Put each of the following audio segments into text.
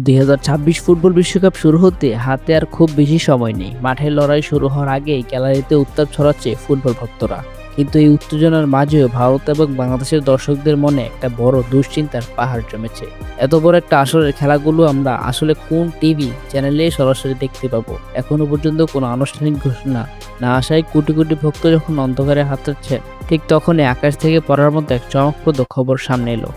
2026 football বিশ্বকাপ শুরু হতে হাতে আর খুব বেশি সময় নেই। মাঠের লড়াই শুরু হওয়ার আগেই গ্যালারিতে উত্তাপ ছড়াচ্ছে ফুটবল ভক্তরা। কিন্তু এই উত্তেজনার মাঝেও ভারত এবং বাংলাদেশের দর্শকদের মনে একটা বড় দুশ্চিন্তার পাহাড় জমেছে। এত বড় একটা আসরের খেলাগুলো আমরা আসলে কোন টিভি চ্যানেলে সরাসরি দেখতে পাবো? এখনো পর্যন্ত কোনো আনুষ্ঠানিক ঘোষণা না আসায় কোটি কোটি ভক্ত যখন অন্ধকারে হাতড়াচ্ছেন, ঠিক তখনই আকাশ থেকে পড়ার মতো এক চমকপ্রদ খবর সামনে এলো।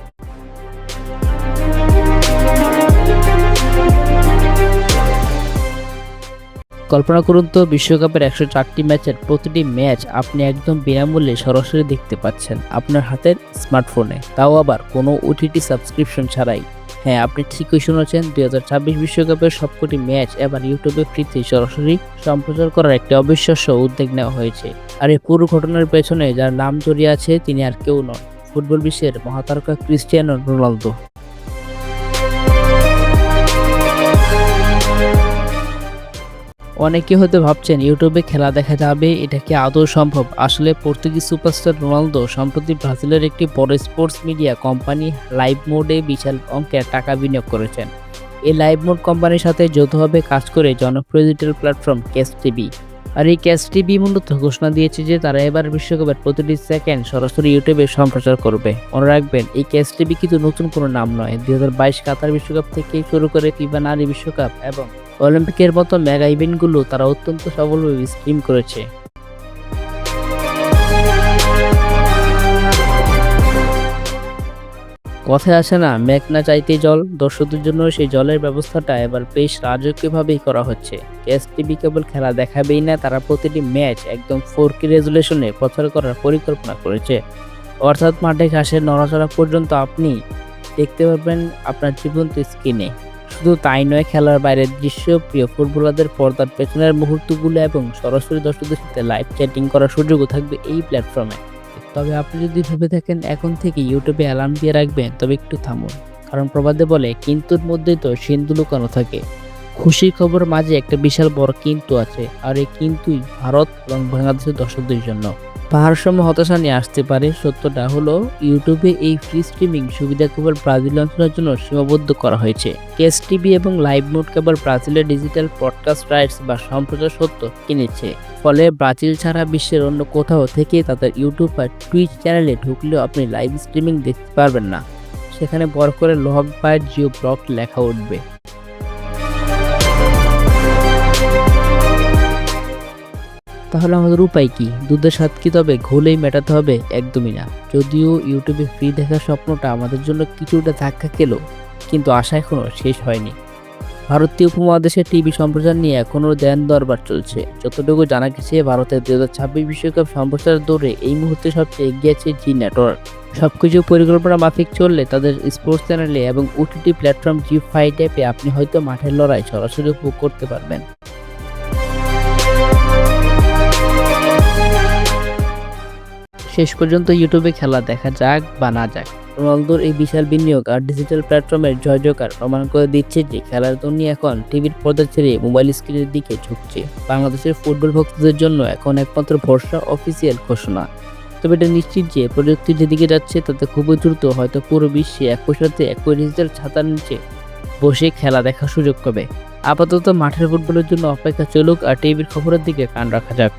কল্পনা করুন তো, বিশ্বকাপের 104টি ম্যাচের প্রতিটি ম্যাচ আপনি একদম বিনামূল্যে সরাসরি দেখতে পাচ্ছেন আপনার হাতের স্মার্টফোনে, তাও আবার কোনো ওটিটি সাবস্ক্রিপশন ছাড়াই। হ্যাঁ, আপনি ঠিকই শুনেছেন, 2026 বিশ্বকাপের সবকটি ম্যাচ এবার ইউটিউবে ফ্রিতে সরাসরি সম্প্রচার করার একটি অবিশ্বাস্য উদ্যোগ নেওয়া হয়েছে। আর এই পুরো ঘটনার পেছনে যার নাম জড়িয়ে আছে তিনি আর কেউ নন, ফুটবল বিশ্বের মহাতারকা ক্রিস্টিয়ানো রোনালদো। অনেকে হয়তো ভাবছেন ইউটিউবে খেলা দেখা যাবে, এটা কি আদৌ সম্ভব? আসলে পর্তুগিজ সুপারস্টার রোনালদো সম্প্রতি ব্রাজিলের একটি বড় স্পোর্টস মিডিয়া কোম্পানি লাইভ মোডে বিশাল অঙ্কের টাকা বিনিয়োগ করেছেন। এই লাইভ মোড কোম্পানির সাথে যৌথভাবে কাজ করে জনপ্রিয় ডিজিটাল প্ল্যাটফর্ম কেস টিভি। আর এই কেস টিভি মূলত ঘোষণা দিয়েছে যে তারা এবার বিশ্বকাপের প্রতিটি সেকেন্ড সরাসরি ইউটিউবে সম্প্রচার করবে। মনে রাখবেন, এই কেস টিভি কিন্তু নতুন কোনো নাম নয়। 2022 কাতার বিশ্বকাপ থেকে শুরু করে ফিফা নারী বিশ্বকাপ এবং অলিম্পিকের মতো মেগা ইভেন্টগুলো তারা অত্যন্ত সফলভাবে স্ট্রিম করেছে। কথায় আসে না, মেঘ না চাইতেই জল। দর্শকদের জন্য সেই জলের ব্যবস্থাটা এবার বেশ রাজকীয়ভাবেই করা হচ্ছে। কেস টিভি কেবল খেলা দেখাবেই না, তারা প্রতিটি ম্যাচ একদম 4K রেজুলেশনে প্রচার করার পরিকল্পনা করেছে। অর্থাৎ মাঠে ঘাসের নড়াচড়া পর্যন্ত আপনি দেখতে পারবেন আপনার জীবন্ত স্ক্রিনে। শুধু তাই নয়, খেলার বাইরের দৃশ্য, প্রিয় ফুটবলারদের পর্দার পেছনের মুহূর্তগুলো এবং সরাসরি দর্শকদের সাথে লাইভ চ্যাটিং করার সুযোগও থাকবে এই প্ল্যাটফর্মে। তবে আপনি যদি ভেবে থাকেন এখন থেকে ইউটিউবে অ্যালার্ম দিয়ে রাখবেন, তবে একটু থামুন। কারণ প্রবাদে বলে, কিন্তুর মধ্যেই তো সিন্ধু লুকানো থাকে। খুশির খবর মাঝে একটা বিশাল বড় কিন্তু আছে, আর এই কিন্তুই ভারত এবং বাংলাদেশের দর্শকদের জন্য পাহাড়সম হতাশা নিয়ে আসতে পারে। সত্যটা হলো, ইউটিউবে এই ফ্রি স্ট্রিমিং সুবিধা কেবল ব্রাজিল অঞ্চলের জন্য সীমাবদ্ধ করা হয়েছে। কেস টিভি এবং লাইভ মোড কেবল ব্রাজিলের ডিজিটাল পডকাস্ট রাইটস বা সম্প্রচার সত্য কিনেছে। ফলে ব্রাজিল ছাড়া বিশ্বের অন্য কোথাও থেকে তাদের ইউটিউব বা টুইচ চ্যানেলে ঢুকলেও আপনি লাইভ স্ট্রিমিং দেখতে পারবেন না। সেখানে বড় করে লগ বা জিও ব্লক লেখা উঠবে। তাহলে আমাদের উপায় কি? দুধের স্বাদ কি তবে ঘোলেই মেটাতে হবে? একদমই না। যদিও ইউটিউবে ফ্রি দেখার স্বপ্নটা আমাদের জন্য কিছুটা ধাক্কা খেলো, কিন্তু আশা এখনো শেষ হয়নি। ভারতীয় উপমহাদেশে টিভি সম্প্রচার নিয়ে এখনও দেন দরবার চলছে। যতটুকু জানা গেছে, ভারতের 2026 বিশ্বকাপ সম্প্রচার দৌড়ে এই মুহূর্তে সবচেয়ে এগিয়ে আছে জি নেটওয়ার্ক। সবকিছু পরিকল্পনা মাফিক চললে তাদের স্পোর্টস চ্যানেলে এবং ওটিটি প্ল্যাটফর্ম জি5 অ্যাপে আপনি হয়তো মাঠের লড়াই সরাসরি উপভোগ করতে পারবেন। শেষ পর্যন্ত ইউটিউবে খেলা দেখা যাক বা না যাক, রোনালদোর এই বিশাল বিনিয়োগ আর ডিজিটাল প্ল্যাটফর্মের জয়জয়কার প্রমাণ করে দিচ্ছে যে খেলার দুনিয়া এখন টিভির পর্দা ছেড়ে মোবাইল স্ক্রিনের দিকে ঝুঁকছে। বাংলাদেশের ফুটবল ভক্তদের জন্য এখন একমাত্র ভরসা অফিসিয়াল ঘোষণা। তবে এটা নিশ্চিত যে প্রযুক্তি যেদিকে যাচ্ছে তাতে খুবই দ্রুত হয়তো পুরো বিশ্বে একই সাথে একই ডিজিটাল ছাতার নিচে বসে খেলা দেখার সুযোগ পাবে। আপাতত মাঠের ফুটবলের জন্য অপেক্ষা চলুক, আর টিভির খবরের দিকে কান রাখা যাক।